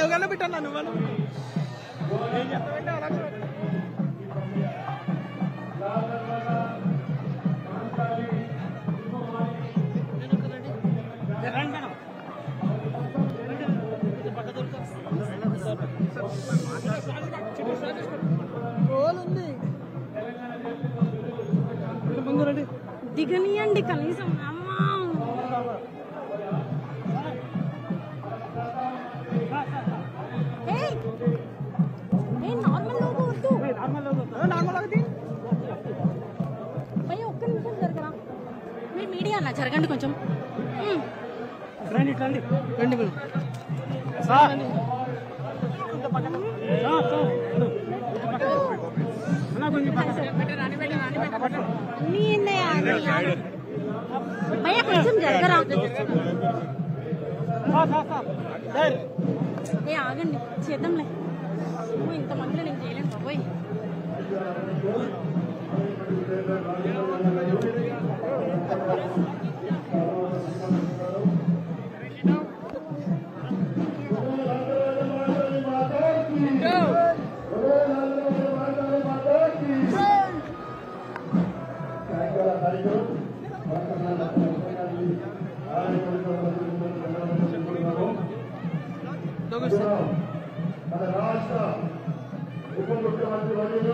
Dialogue పెట్టాను నన్ను మనం దిగనియండి కనీసం. అమ్మా నార్మల్ లోగో వద్దు, భయ్య ఒక్క నిమిషం జరగరా. మీరు మీడియా అన్న జరగండి కొంచెం. రండి రండి మీరు భయ్య కొంచెం జరగరా. ఏ ఆగండి చేద్దాంలే. ఇంతమందిలో నేను చేయలేను బాబోయ్. మన రాష్ట్ర ఉప ముఖ్యమంత్రి వర్యులు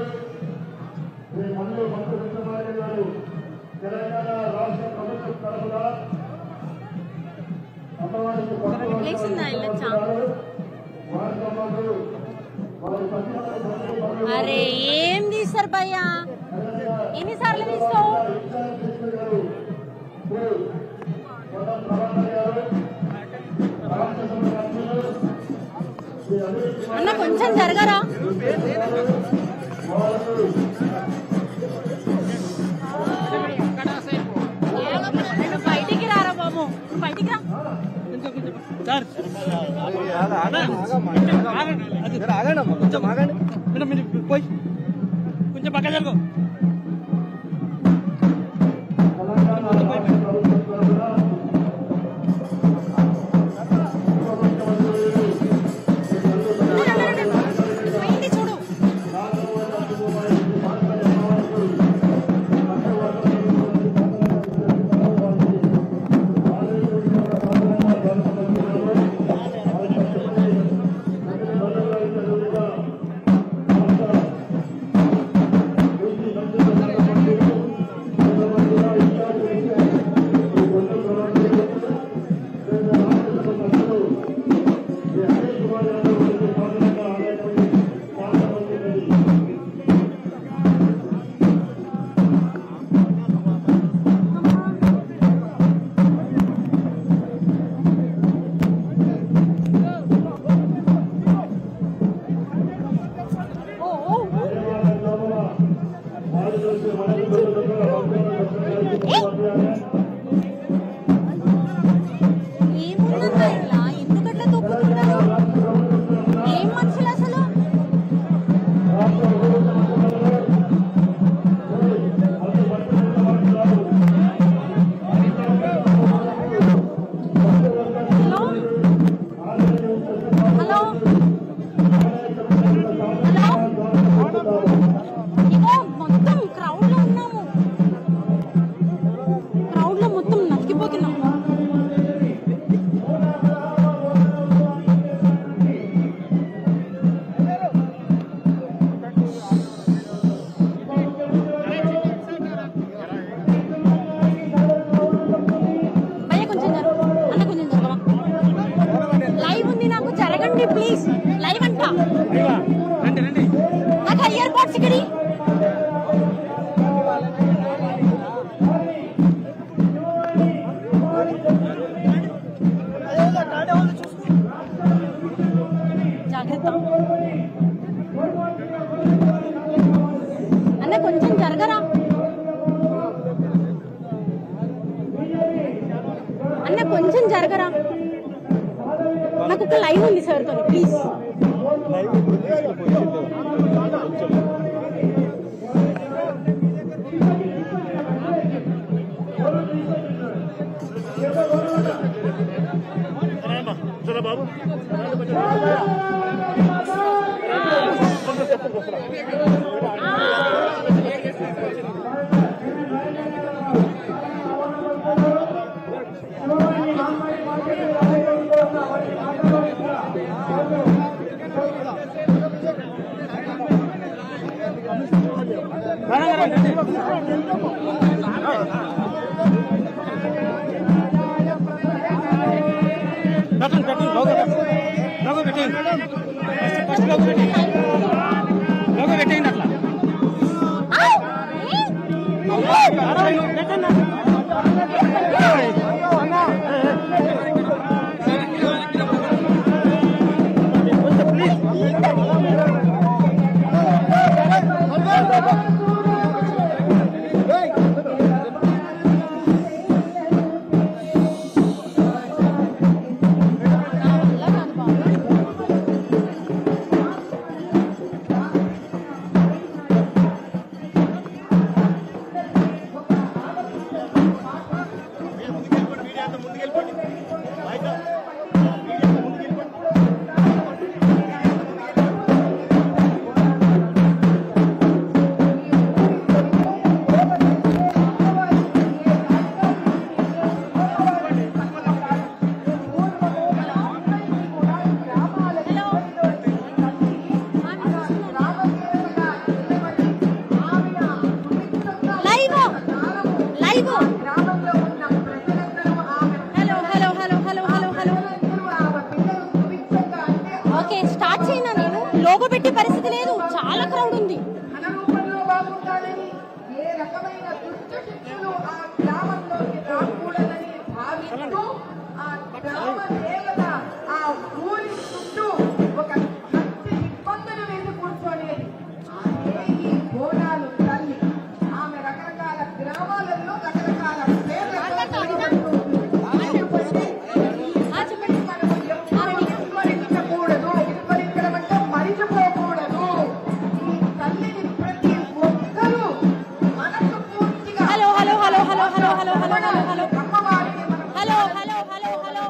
శ్రీ మల్లు మంత్రి గారు తెలంగాణ రాష్ట్ర ప్రభుత్వం తరఫున అమ్మవారికి అరే ఏం తీస్తారు భయ్యా, ఎన్నిసార్లు తీస్తావు అన్న? కొంచెం జరగరా. బయటికి రారా బాబు, బయటికి రా. కొంచెం ఆగండి, పోయి కొంచెం పక్క జరుగు. ప్లీజ్ లైవ్ అంట. నాకు ఇయర్ బడ్స్ ఇక్కడి జాగ్రత్త అన్న, కొంచెం జరగరా అన్న, కొంచెం జరగరా. నాకు ఒక లైవ్ ఉంది సార్ తో, ప్లీజ్. ఓకే స్టార్ట్ చేయనా నేను లోగో పెట్టే పరిస్థితి లేదు చాలా క్రౌడ్ ఉంది అనురూపంలో బాగుండాలని ఏ రకమైన దుష్ట శక్తులు ఆ గ్రామంలోకి రాకూడదని భావిస్తూ ఆ గ్రామ దేవత ఆ ఊరి చుట్టూ ఒక భక్తి ఇబ్బందులు వేసి కూర్చొనేది ఆమె ఈ బోనాలు తల్లి ఆమె రకరకాల గ్రామాలలో రకరకాల పేర్లతో పిలువబడుతూ ఉంటుంది. చెప్పండి మనము ఎప్పుడూ విస్మరించకూడదు. విస్మరించడం అంటే మరిచిపోకూడదు. ఈ తల్లిని ప్రతి ఒక్కరూ మనసు పూర్తిగా hello hello hello hello hello hello hello hello hello అమ్మవారిని మనం హలో హలో హలో హలో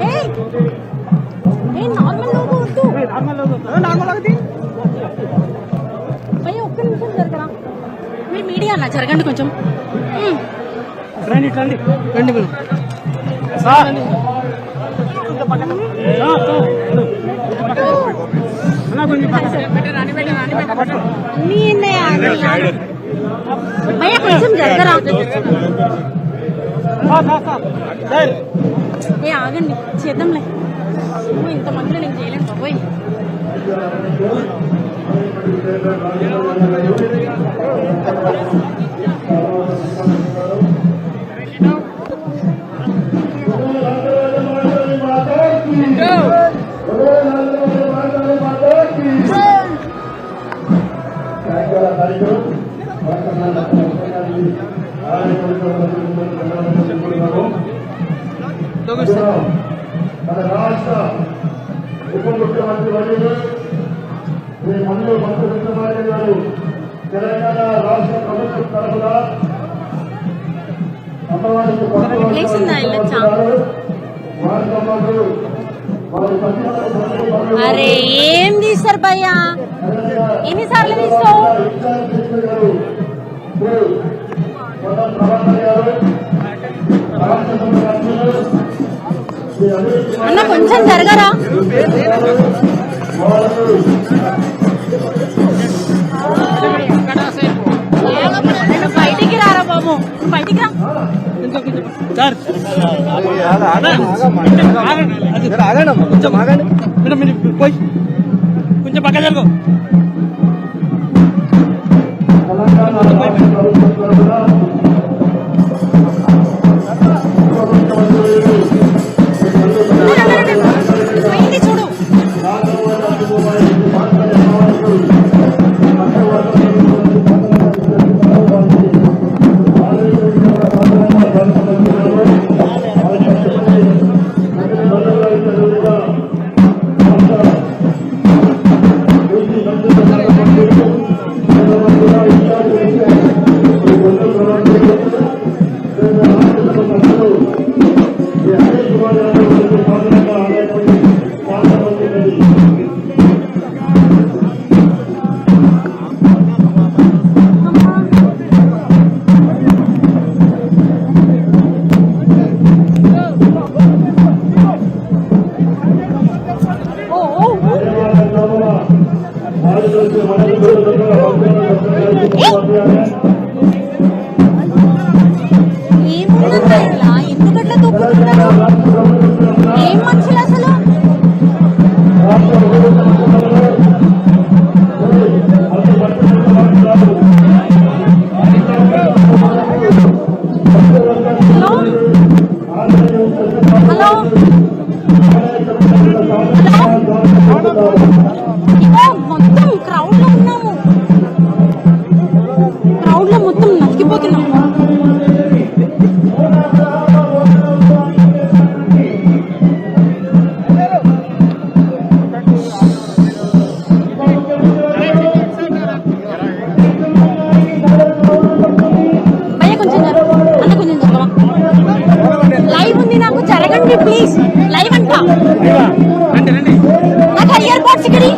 ఏయ్ ఏ నార్మల్ లోగో వద్దు భయ్య ఒక్క నిమిషం జరగరా మీరు మీడియా అన్న జరగండి కొంచెం రండి రండి రండి మీరు భయ్య కొంచెం జరగరా ఏ ఆగండి చేద్దాంలే ఇంతమందిలో నేను చేయలేను బాబోయ్ మన రాష్ట్ర ఉప ముఖ్యమంత్రి వర్యులు శ్రీ మల్లు భక్త విక్రమార్క గారు తెలంగాణ రాష్ట్ర ప్రభుత్వం తరఫున అమ్మవారికి ప్లేస్ ఉందా వెళ్ళొచ్చా అరే ఏం తీస్తారు భయ్యా ఎన్నిసార్లు తీస్తావు అన్న కొంచెం జరగరా బయటికి రారా బాబు బయటికి రా ఆగండి కొంచెం ఆగండి మేడం మీరు పోయి కొంచెం పక్క జరుగు బయటికి చూడు Thank you. కుమార్ యాదవ్ గారికి సాధారణంగా అనేటువంటి శాసనమంత్రి ఉన్నది. ఓ ధన్యవాదాలు గ్రామంలో ఆదివాసీ మహిళలు దగ్గర ఏముందన్నా ఇలా ఎందుకట్లా తొక్కుతున్నారు? ఏం మనుషులు అసలు? హలో హలో ఇగో మొత్తం క్రౌడ్ లో ఉన్నాము. క్రౌడ్ లో మొత్తం నలిగిపోతున్నాము. భయ్య కొంచెం జరగ అన్న, కొంచెం జరగవా? లైవ్ ఉంది, నాకు జరగండి ప్లీజ్. లైవ్ అంట. నాకు ఇయర్ బడ్స్ ఇక్కడి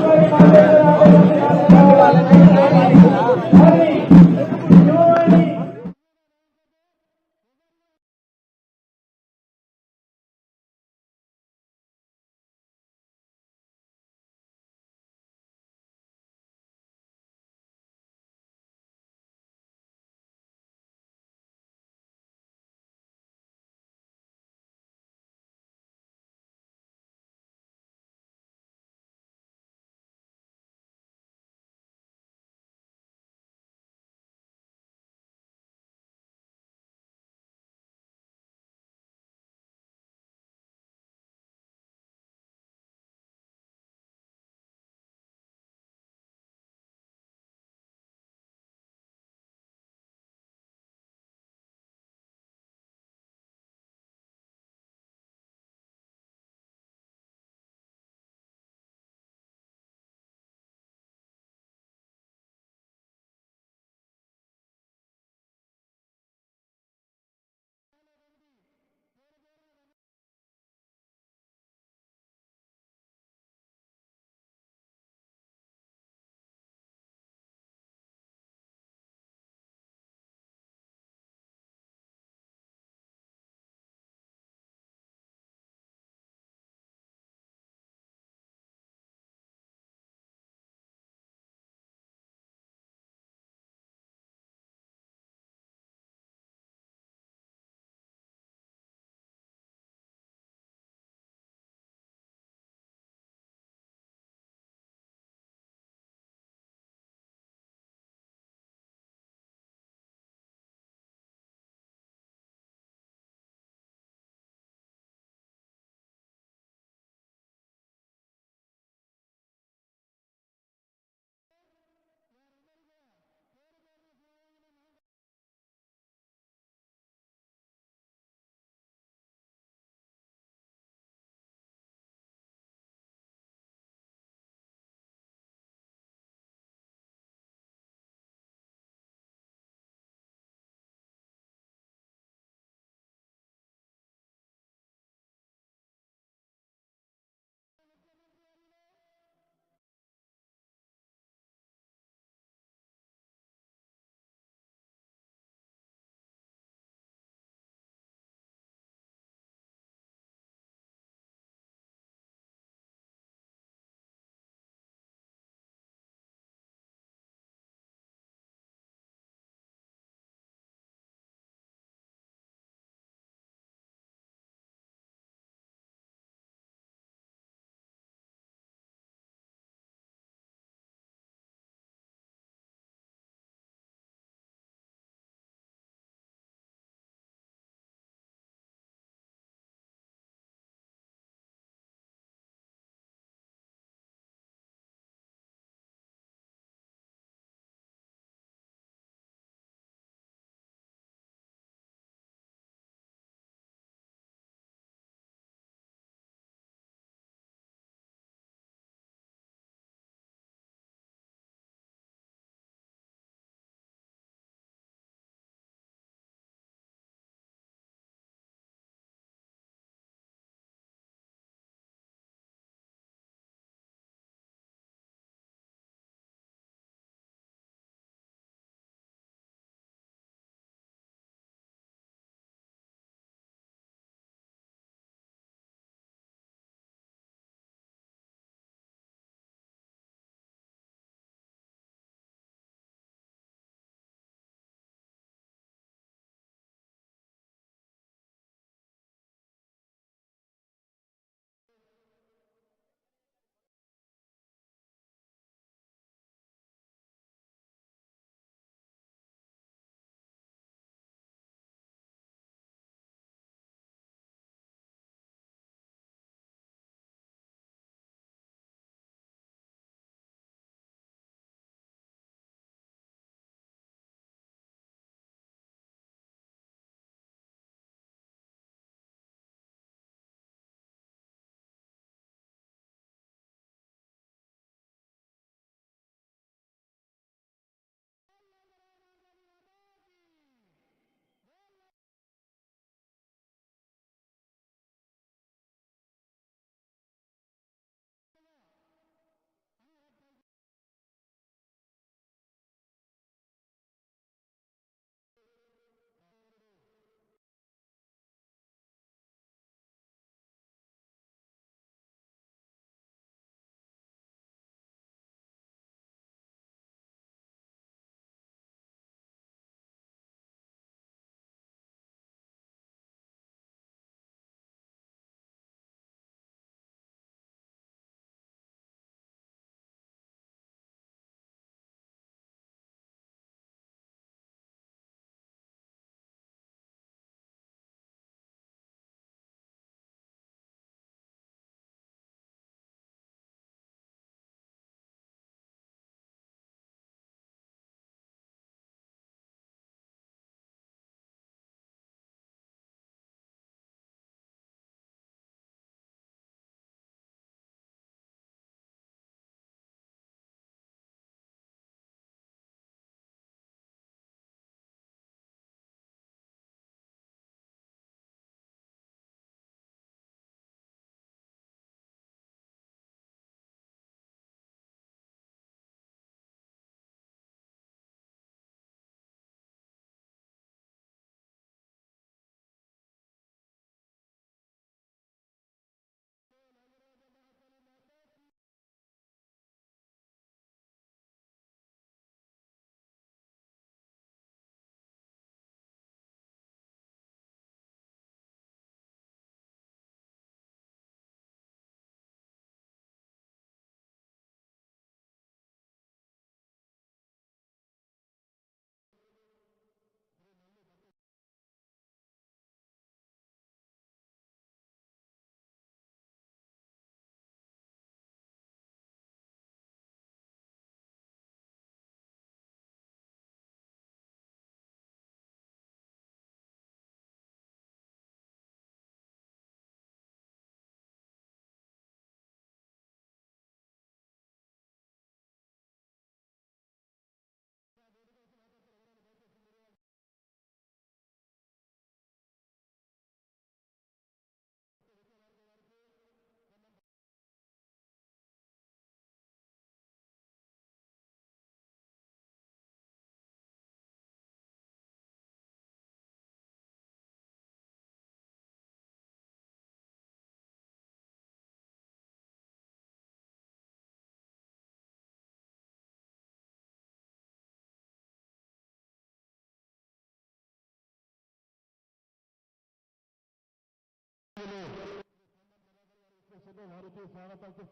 వారికి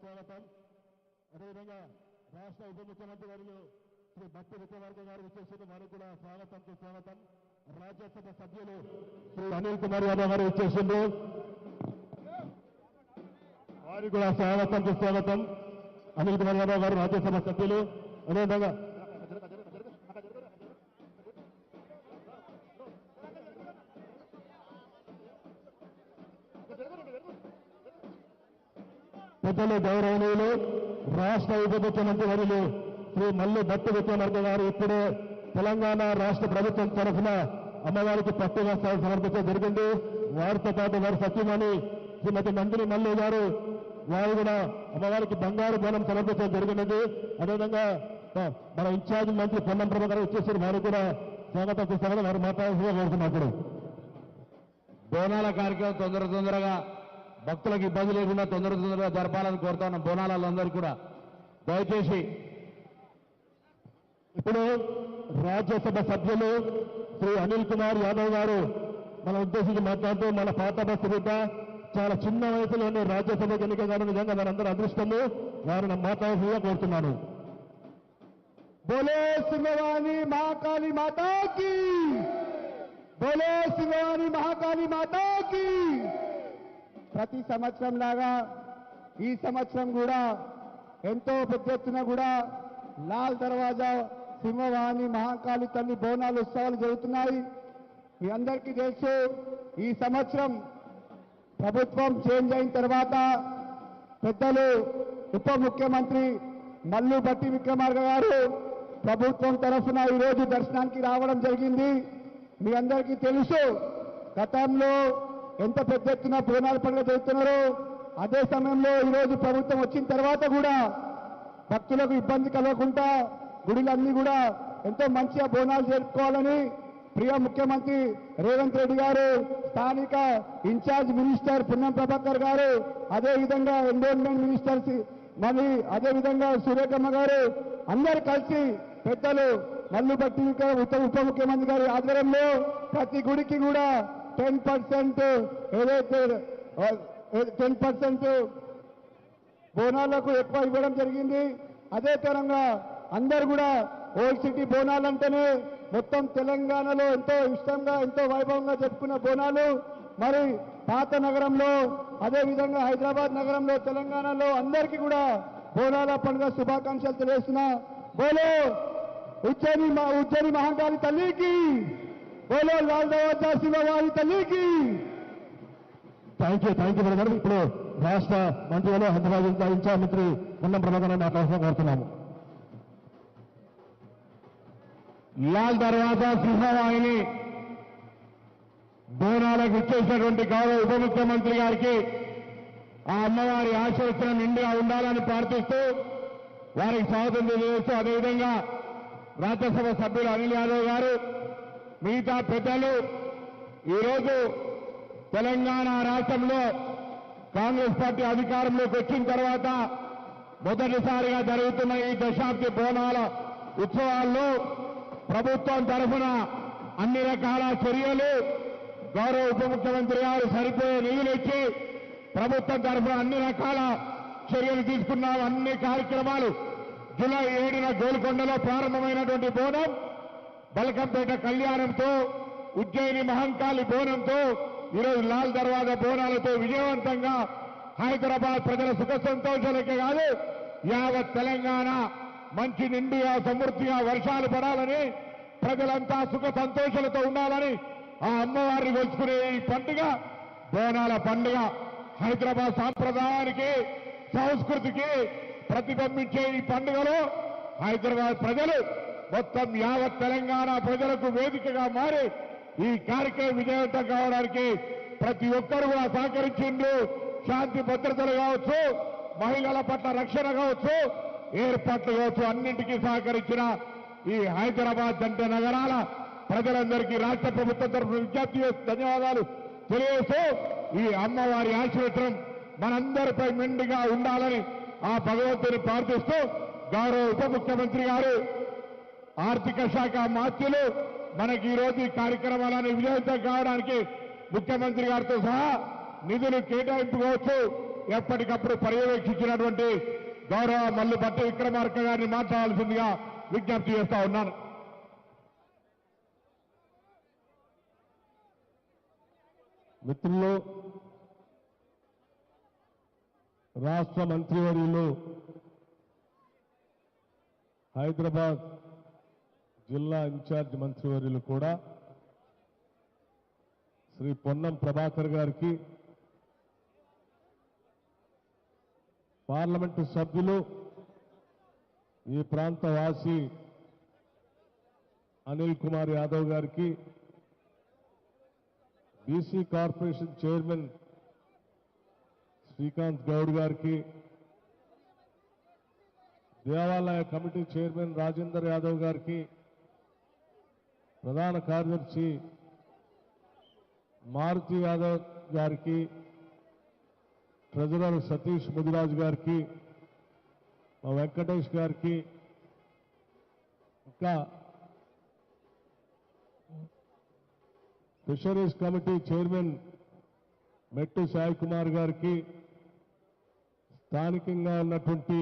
స్వాగతం. అదేవిధంగా రాష్ట్ర ఉప ముఖ్యమంత్రి వర్యులు శ్రీ భట్టి విక్రమార్క గారు విచ్చేసిన వారికి కూడా స్వాగతం. రాజ్యసభ సభ్యులు శ్రీ అనిల్ కుమార్ యాదవ్ గారు విచ్చేసిండ్రు, వారికి కూడా స్వాగతం. అనిల్ కుమార్ యాదవ్ గారు రాజ్యసభ సభ్యులు. అదేవిధంగా పెద్దలు గౌరవనీయులు రాష్ట్ర ఉప ముఖ్యమంత్రి వర్యులు శ్రీ మల్లు భట్టి విక్రమార్క గారు ఇప్పుడే తెలంగాణ రాష్ట్ర ప్రభుత్వం తరఫున అమ్మవారికి పట్టుగా సమర్పించడం జరిగింది. వారితో పాటు వారి సత్యమణి శ్రీమతి నందిని మల్లు గారు వారు కూడా అమ్మవారికి బంగారు బోనం సమర్పించడం జరిగినది. అదేవిధంగా మన ఇన్ఛార్జ్ మంత్రి పొన్నం ప్రభాకర్ వచ్చేసి వారు కూడా స్వాగతం వారు మాట్లాడాల్సిందిగా కోరుతున్నారు. బోనాల కార్యక్రమం తొందరగా భక్తులకు ఇబ్బంది లేకుండా తొందరగా జరపాలని కోరుతా ఉన్నాం. బోనాలందరూ కూడా దయచేసి ఇప్పుడు రాజ్యసభ సభ్యులు శ్రీ అనిల్ కుమార్ యాదవ్ గారు మన ఉద్దేశించి మాట్లాడుతూ మన పాత బస్సు బిడ్డ చాలా చిన్న వయసులోనే రాజ్యసభకు ఎన్నిక కావడం నిజంగా వారందరూ అదృష్టము. వారిని మాట్లాడాల్సిందిగా కోరుతున్నాను. బోలో సింగవాణి మహాకాళి మాతాకి, బోలో సింగవాణి మహాకాళి మాతాకి. ప్రతి సంవత్సరం లాగా ఈ సంవత్సరం కూడా ఎంతో పెద్ద ఎత్తున కూడా లాల్ దర్వాజా సింహవాణి మహాకాళి తల్లి బోనాలు ఉత్సవాలు జరుగుతున్నాయి. మీ అందరికీ తెలుసు, ఈ సంవత్సరం ప్రభుత్వం చేంజ్ అయిన తర్వాత పెద్దలు ఉప ముఖ్యమంత్రి మల్లు భట్టి విక్రమార్క గారు ప్రభుత్వం తరఫున ఈరోజు దర్శనానికి రావడం జరిగింది. మీ అందరికీ తెలుసు, గతంలో ఎంత పెద్ద ఎత్తున బోనాల పండుగ జరుగుతున్నారో అదే సమయంలో ఈరోజు ప్రభుత్వం వచ్చిన తర్వాత కూడా భక్తులకు ఇబ్బంది కలగకుండా గుడిలన్నీ కూడా ఎంతో మంచిగా బోనాలు జరుపుకోవాలని ప్రియ ముఖ్యమంత్రి రేవంత్ రెడ్డి గారు, స్థానిక ఇన్ఛార్జ్ మినిస్టర్ పొన్నం ప్రభాకర్ గారు, అదేవిధంగా ఎన్విరాన్మెంట్ మినిస్టర్ మరి అదేవిధంగా సురేఖమ్మ గారు అందరు కలిసి పెద్దలు మల్లు భట్టి ఉప ముఖ్యమంత్రి గారి ఆధ్వర్యంలో ప్రతి గుడికి కూడా 10% ఏదైతే 10% బోనాలకు ఎక్కువ ఇవ్వడం జరిగింది. అదే తరంగా అందరు కూడా ఓల్డ్ సిటీ బోనాలంటేనే మొత్తం తెలంగాణలో ఎంతో ఇష్టంగా ఎంతో వైభవంగా జరుపుకున్న బోనాలు మరి పాత నగరంలో అదేవిధంగా హైదరాబాద్ నగరంలో తెలంగాణలో అందరికీ కూడా బోనాల పండుగ శుభాకాంక్షలు తెలియజేస్తున్నా. బోలో ఉజ్జయిని మహాకాళి తల్లికి, బోలో లాల్ దర్వాజా సింహవాణి తల్లికి. Thank you brother. ఇప్పుడు రాష్ట్ర మంత్రిలో హైదరాబాద్ ఇన్ఛార్జ్ మంత్రి పొన్నం ప్రభాకర్ మాట్లాడాల్సిన కోరుతున్నాము. లాల్ దర్వాజా సింహవాహిని బోనాలకు ఇచ్చేసినటువంటి గౌరవ ఉప ముఖ్యమంత్రి గారికి ఆ అమ్మవారి ఆశీర్వచనం నిండుగా ఉండాలని ప్రార్థిస్తూ వారికి స్వాగతం తెలియజేస్తూ అదేవిధంగా రాజ్యసభ సభ్యులు అనిల్ యాదవ్ గారు మిగతా పెద్దలు ఈరోజు తెలంగాణ రాష్ట్రంలో కాంగ్రెస్ పార్టీ అధికారంలోకి వచ్చిన తర్వాత మొదటిసారిగా జరుగుతున్న ఈ దశాబ్ది బోనాల ఉత్సవాల్లో ప్రభుత్వం తరఫున అన్ని రకాల చర్యలు గౌరవ ఉప ముఖ్యమంత్రి గారు సరిపోయే నిధులు ఇచ్చి ప్రభుత్వం తరఫున అన్ని రకాల చర్యలు తీసుకున్నారు. అన్ని కార్యక్రమాలు జూలై 7న గోల్కొండలో ప్రారంభమైనటువంటి బోనం, బల్కంపేట కళ్యాణంతో, ఉజ్జయిని మహంకాళి బోనంతో, ఈరోజు లాల్ దర్వాజా బోనాలతో విజయవంతంగా హైదరాబాద్ ప్రజల సుఖ సంతోషాలకే కాదు యావత్ తెలంగాణ మంచి నిండుగా సమృద్ధిగా వర్షాలు పడాలని ప్రజలంతా సుఖ సంతోషాలతో ఉండాలని ఆ అమ్మవారిని కొలుచుకునే ఈ పండుగ బోనాల పండుగ హైదరాబాద్ సాంప్రదాయానికి సంస్కృతికి ప్రతిబింబించే ఈ పండుగలో హైదరాబాద్ ప్రజలు మొత్తం యావత్ తెలంగాణ ప్రజలకు వేదికగా మారి ఈ కార్యక్రమం విజయవంతం కావడానికి ప్రతి ఒక్కరు కూడా సహకరించిండ్రు. శాంతి భద్రతలు కావచ్చు, మహిళల పట్ల రక్షణ కావచ్చు, ఏర్పాట్లు కావచ్చు, అన్నింటికీ సహకరించిన ఈ హైదరాబాద్ జంట నగరాల ప్రజలందరికీ రాష్ట్ర ప్రభుత్వం తరఫున విజ్ఞప్తి చేస్తూ ధన్యవాదాలు తెలియజేస్తూ ఈ అమ్మవారి ఆశీర్వచనం మనందరిపై మెండుగా ఉండాలని ఆ భగవంతుని ప్రార్థిస్తూ గౌరవ ఉప ముఖ్యమంత్రి గారు ఆర్థిక శాఖ మాత్యులు మనకి ఈరోజు ఈ కార్యక్రమాలను విజయవంతం కావడానికి ముఖ్యమంత్రి గారితో సహా నిధులు కేటాయింపు కావచ్చు ఎప్పటికప్పుడు పర్యవేక్షించినటువంటి గౌరవ మల్లుపట్టి విక్రమార్క గారిని మాట్లాడాల్సిందిగా విజ్ఞప్తి చేస్తా ఉన్నాను. మిత్రులు, రాష్ట్ర మంత్రివర్యులు హైదరాబాద్ జిల్లా ఇన్ఛార్జ్ మంత్రివర్యులు కూడా శ్రీ పొన్నం ప్రభాకర్ గారికి, పార్లమెంటు సభ్యులు ఈ ప్రాంత వాసి అనిల్ కుమార్ యాదవ్ గారికి, BC corporation chairman Srikanth Goud గారికి, దేవాలయ కమిటీ చైర్మన్ రాజేందర్ యాదవ్ గారికి, ప్రధాన కార్యదర్శి మారుతి యాదవ్ గారికి, ట్రెజరర్ సతీష్ ముదిరాజు గారికి, మా వెంకటేష్ గారికి, ఇంకా ఫిషరీస్ కమిటీ చైర్మన్ మెట్టు సాయి కుమార్ గారికి, స్థానికంగా ఉన్నటువంటి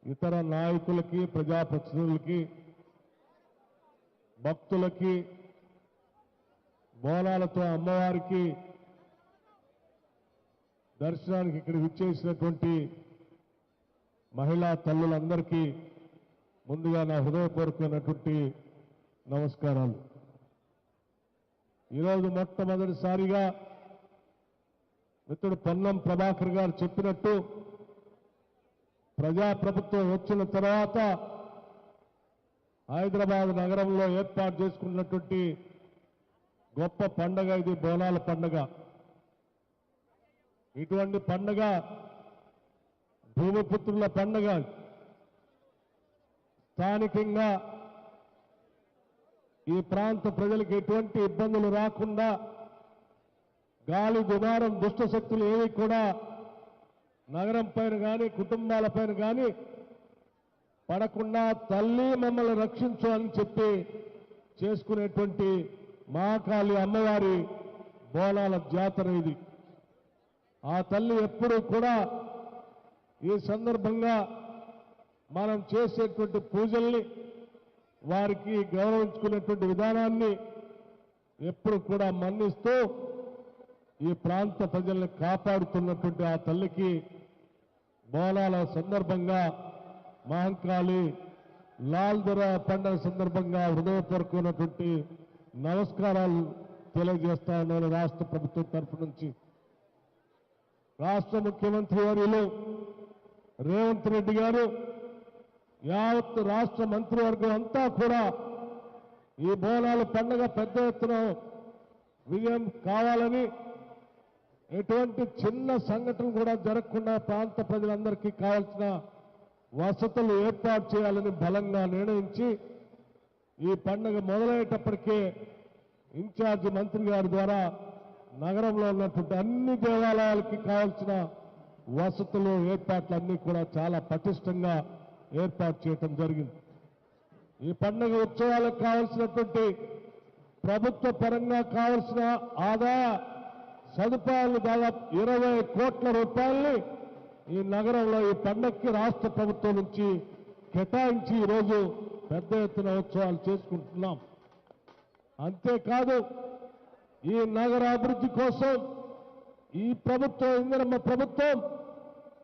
ఇతర నాయకులకి, ప్రజాప్రతినిధులకి, భక్తులకి, బోనాలతో అమ్మవారికి దర్శనానికి ఇక్కడ విచ్చేసినటువంటి మహిళా తల్లులందరికీ ముందుగా నా హృదయపూర్వకమైనటువంటి నమస్కారాలు. ఈరోజు మొట్టమొదటిసారిగా మిత్రుడు పొన్నం ప్రభాకర్ గారు చెప్పినట్టు ప్రజాప్రభుత్వం వచ్చిన తర్వాత హైదరాబాద్ నగరంలో ఏర్పాటు చేసుకున్నటువంటి గొప్ప పండగ ఇది బోనాల పండగ. ఇటువంటి పండగ భూమిపుత్రుల పండగ. స్థానికంగా ఈ ప్రాంత ప్రజలకు ఎటువంటి ఇబ్బందులు రాకుండా, గాలి దుమారం దుష్ట శక్తులు ఏవి కూడా నగరం పైన కానీ కుటుంబాలపైన కానీ పడకుండా తల్లి మమ్మల్ని రక్షించు అని చెప్పి చేసుకునేటువంటి మహాకాళి అమ్మవారి బోనాల జాతర ఇది. ఆ తల్లి ఎప్పుడూ కూడా ఈ సందర్భంగా మనం చేసేటువంటి పూజల్ని, వారికి గౌరవించుకునేటువంటి విధానాన్ని ఎప్పుడు కూడా మన్నిస్తూ ఈ ప్రాంత ప్రజల్ని కాపాడుతున్నటువంటి ఆ తల్లికి బోనాల సందర్భంగా, మహంకాళి లాల్ దొర పండుగ సందర్భంగా హృదయపూర్వకమైనటువంటి నమస్కారాలు తెలియజేస్తా ఉన్నాను. రాష్ట్ర ప్రభుత్వం తరఫు నుంచి రాష్ట్ర ముఖ్యమంత్రి వర్యులు రేవంత్ రెడ్డి గారు, యావత్ రాష్ట్ర మంత్రివర్గం అంతా కూడా ఈ బోనాల పండుగ పెద్ద ఎత్తున విజయం కావాలని, ఎటువంటి చిన్న సంఘటన కూడా జరగకుండా ప్రాంత ప్రజలందరికీ కావాల్సిన వసతులు ఏర్పాటు చేయాలని బలంగా నిర్ణయించి ఈ పండుగ మొదలయ్యేటప్పటికే ఇన్ఛార్జి మంత్రి గారి ద్వారా నగరంలో ఉన్నటువంటి అన్ని దేవాలయాలకి కావాల్సిన వసతులు, ఏర్పాట్లన్నీ కూడా చాలా పటిష్టంగా ఏర్పాటు చేయటం జరిగింది. ఈ పండుగ ఉత్సవాలకు కావాల్సినటువంటి ప్రభుత్వ పరంగా కావాల్సిన ఆదాయ సదుపాయాలు దాదాపు 20 కోట్ల రూపాయల్ని ఈ నగరంలో ఈ పండుగకి రాష్ట్ర ప్రభుత్వం నుంచి కేటాయించి ఈరోజు పెద్ద ఎత్తున ఉత్సవాలు చేసుకుంటున్నాం. అంతేకాదు, ఈ నగర అభివృద్ధి కోసం ఈ ప్రభుత్వం, ఇందిరమ్మ ప్రభుత్వం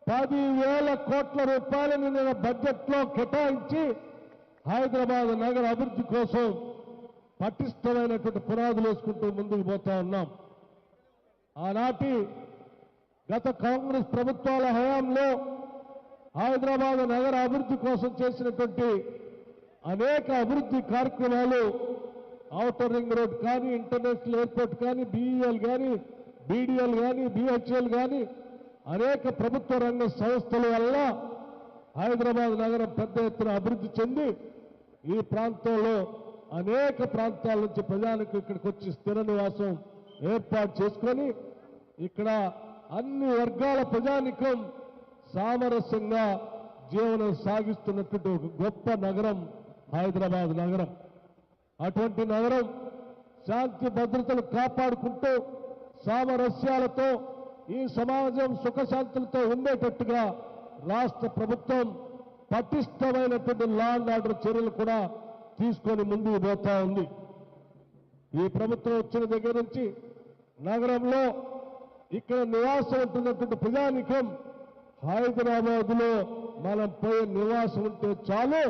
10,000 కోట్ల రూపాయలని నిన్న బడ్జెట్లో కేటాయించి హైదరాబాద్ నగర అభివృద్ధి కోసం పటిష్టమైనటువంటి పునాదులు వేసుకుంటూ ముందుకు పోతా ఉన్నాం. ఆనాటి గత కాంగ్రెస్ ప్రభుత్వాల హయాంలో హైదరాబాద్ నగర అభివృద్ధి కోసం చేసినటువంటి అనేక అభివృద్ధి కార్యక్రమాలు, ఔటర్ రింగ్ రోడ్ కానీ, ఇంటర్నేషనల్ ఎయిర్పోర్ట్ కానీ, బీఈఎల్ కానీ, బీడీఎల్ కానీ, బీహెచ్ఎల్ కానీ అనేక ప్రభుత్వ రంగ సంస్థల వల్ల హైదరాబాద్ నగరం పెద్ద ఎత్తున అభివృద్ధి చెంది ఈ ప్రాంతంలో అనేక ప్రాంతాల నుంచి ప్రజలకు ఇక్కడికి వచ్చి స్థిర నివాసం ఏర్పాటు చేసుకొని ఇక్కడ అన్ని వర్గాల ప్రజానికం సామరస్యంగా జీవనం సాగిస్తున్నటువంటి ఒక గొప్ప నగరం హైదరాబాద్ నగరం. అటువంటి నగరం శాంతి భద్రతలు కాపాడుకుంటూ సామరస్యాలతో ఈ సమాజం సుఖశాంతులతో ఉండేటట్టుగా రాష్ట్ర ప్రభుత్వం పటిష్టమైనటువంటి లా అండ్ ఆర్డర్ చర్యలు కూడా తీసుకొని ముందుకు పోతా ఉంది. ఈ ప్రభుత్వం వచ్చిన దగ్గర నుంచి నగరంలో ఇక్కడ నివాసం ఉంటున్నటువంటి ప్రజానికం హైదరాబాద్లో మనం పోయే నివాసం ఉంటే చాలు,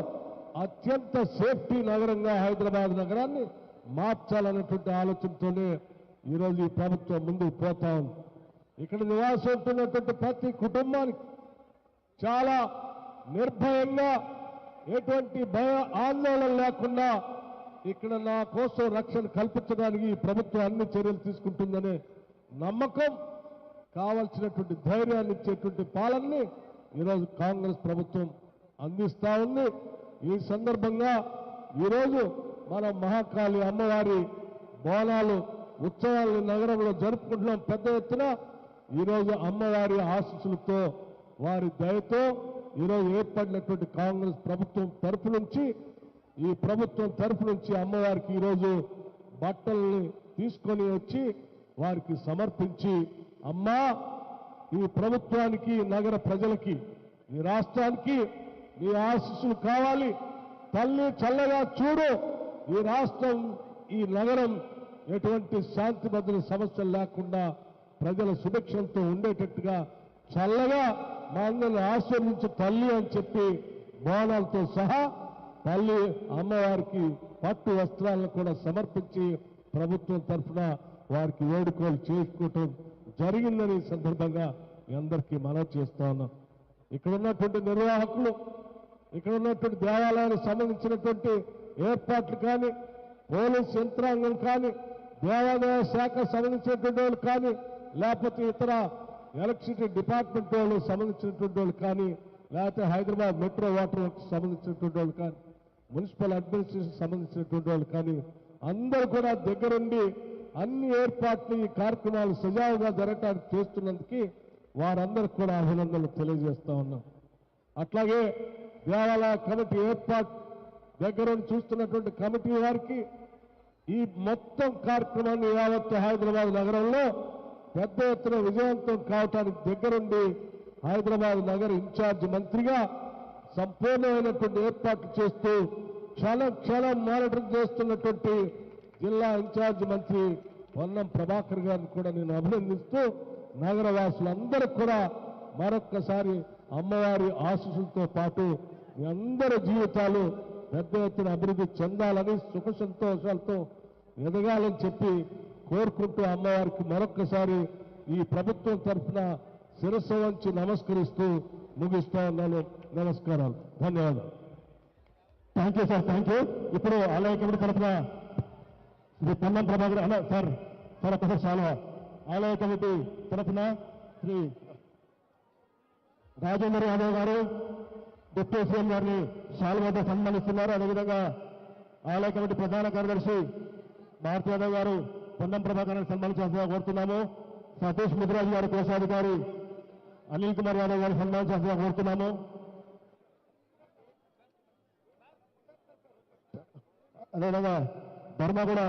అత్యంత సేఫ్టీ నగరంగా హైదరాబాద్ నగరాన్ని మార్చాలన్నటువంటి ఆలోచనతోనే ఈరోజు ఈ ప్రభుత్వం ముందుకు పోతా ఉంది. ఇక్కడ నివాసం ఉంటున్నటువంటి ప్రతి కుటుంబానికి చాలా నిర్భయంగా ఎటువంటి భయ ఆందోళన లేకుండా ఇక్కడ నా కోసం రక్షణ కల్పించడానికి ఈ ప్రభుత్వం అన్ని చర్యలు తీసుకుంటుందనే నమ్మకం, కావలసినటువంటి ధైర్యాన్ని ఇచ్చేటువంటి పాలనని ఈరోజు కాంగ్రెస్ ప్రభుత్వం అందిస్తా ఉంది. ఈ సందర్భంగా ఈరోజు మనం మహాకాళి అమ్మవారి బోనాలు ఉత్సవాలను నగరంలో జరుపుకుంటున్నాం పెద్ద ఎత్తున. ఈరోజు అమ్మవారి ఆశీస్సులతో వారి దయతో ఈరోజు ఏర్పడినటువంటి కాంగ్రెస్ ప్రభుత్వం తరఫు నుంచి, ఈ ప్రభుత్వం తరఫు నుంచి అమ్మవారికి ఈరోజు బట్టల్ని తీసుకొని వచ్చి వారికి సమర్పించి, అమ్మా ఈ ప్రభుత్వానికి, నగర ప్రజలకి, ఈ రాష్ట్రానికి నీ ఆశీస్సులు కావాలి, తల్లి చల్లగా చూడు, ఈ రాష్ట్రం ఈ నగరం ఎటువంటి శాంతి భద్రత సమస్యలు లేకుండా ప్రజల సుభిక్షంతో ఉండేటట్టుగా చల్లగా మా అందరిని ఆశీర్వించు తల్లి అని చెప్పి బోనాలతో సహా తల్లి అమ్మవారికి పట్టు వస్త్రాలను కూడా సమర్పించి ప్రభుత్వం తరఫున వారికి వేడుకలు చేసుకోవటం జరిగిందని ఈ సందర్భంగా మీ అందరికీ మనవి చేస్తా ఉన్నాం. ఇక్కడ ఉన్నటువంటి నిర్వాహకులు, ఇక్కడ ఉన్నటువంటి దేవాలయానికి సంబంధించినటువంటి ఏర్పాట్లు కానీ, పోలీస్ యంత్రాంగం కానీ, దేవాదాయ శాఖ సంబంధించినటువంటి వాళ్ళు కానీ, లేకపోతే ఇతర ఎలక్ట్రిసిటీ డిపార్ట్మెంట్ వాళ్ళు సంబంధించినటువంటి వాళ్ళు కానీ, లేకపోతే హైదరాబాద్ మెట్రో వాటర్ వర్క్స్ సంబంధించినటువంటి వాళ్ళు కానీ, మున్సిపల్ అడ్మినిస్ట్రేషన్ సంబంధించినటువంటి వాళ్ళు కానీ, అందరూ కూడా దగ్గరుండి అన్ని ఏర్పాట్లు ఈ కార్యక్రమాలు సజావుగా జరగటానికి చేస్తున్నందుకు వారందరికీ కూడా అభినందనలు తెలియజేస్తా ఉన్నాం. అట్లాగే దేవాలయ కమిటీ ఏర్పాటు దగ్గరుండి చూస్తున్నటువంటి కమిటీ వారికి ఈ మొత్తం కార్యక్రమాన్ని యావత్ హైదరాబాద్ నగరంలో పెద్ద ఎత్తున విజయవంతం కావటానికి దగ్గరుండి హైదరాబాద్ నగర ఇన్ఛార్జ్ మంత్రిగా సంపూర్ణమైనటువంటి ఏర్పాట్లు చేస్తూ క్షణం క్షణం మానిటరింగ్ చేస్తున్నటువంటి జిల్లా ఇన్ఛార్జ్ మంత్రి పొన్నం ప్రభాకర్ గారిని కూడా నేను అభినందిస్తూ, నగరవాసులందరూ కూడా మరొక్కసారి అమ్మవారి ఆశీస్సులతో పాటు మీ అందరి జీవితాలు పెద్ద ఎత్తున అభివృద్ధి చెందాలని, సుఖ సంతోషాలతో ఎదగాలని చెప్పి కోరుకుంటూ అమ్మవారికి మరొక్కసారి ఈ ప్రభుత్వం తరఫున శిరస్సు వంచి నమస్కరిస్తూ ముగిస్తా ఉన్నాను. నమస్కారాలు, ధన్యవాదాలు. Thank you sir, thank you. ఇప్పుడు ఆలయ కమిటీ తరఫున శ్రీ పొన్నం ప్రభాకర్ అన్న సార్ సార్ ఒక్కసారి చాలా ఆలయ కమిటీ తరఫున శ్రీ రాజేంద్ర యాదవ్ గారు డిప్యూటీ సీఎం గారిని శాలువాతో సన్మానిస్తున్నారు. అదేవిధంగా ఆలయ కమిటీ ప్రధాన కార్యదర్శి భారత్ యాదవ్ గారు పొన్నం ప్రభాకర్ సన్మానించాల్సిందిగా కోరుతున్నాము. సతీష్ ముద్రాజు గారు కోశాధికారి అనిల్ కుమార్ యాదవ్ గారు సన్మానించాల్సిందిగా కోరుతున్నాము. అదేవిధంగా ధర్మగూడ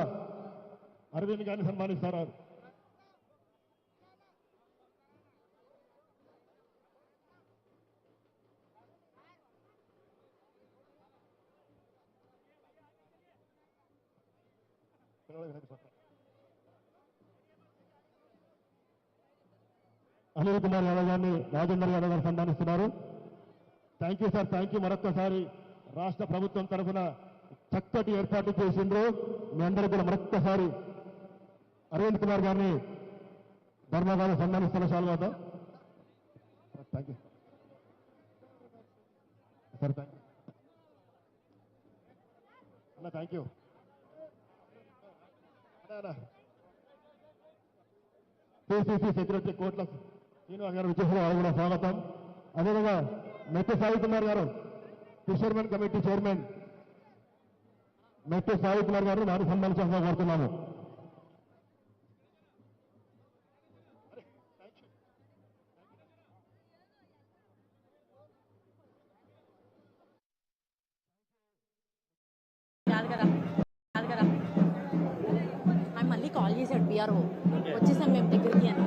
అరవింద్ గారిని సన్మానిస్తారు. అనిల్ కుమార్ యాదవ్ గారిని రాజేందర్ యాదవ్ గారు సన్మానిస్తున్నారు. Thank you sir, thank you. మరొక్కసారి రాష్ట్ర ప్రభుత్వం తరఫున చక్కటి ఏర్పాట్లు చేసిండ్రు. మీ అందరూ కూడా మరొక్కసారి అరవింద్ కుమార్ గారిని ధర్మగారు సన్మానిస్తున్న శాలువాత. Thank you sir, thank you అన్న, thank you PCC secretary Kotla Srinivas గారు విచ్చేసిన వారు కూడా స్వాగతం. అదేవిధంగా మెట్టి Sai Kumar garu fishermen committee chairman Metti Sai Kumar garu వారిని సన్మానించాల్సిన కోరుతున్నాము. మళ్ళీ కాల్ చేశాడు విఆర్ఓ వచ్చేసాం మేము దగ్గరికి అని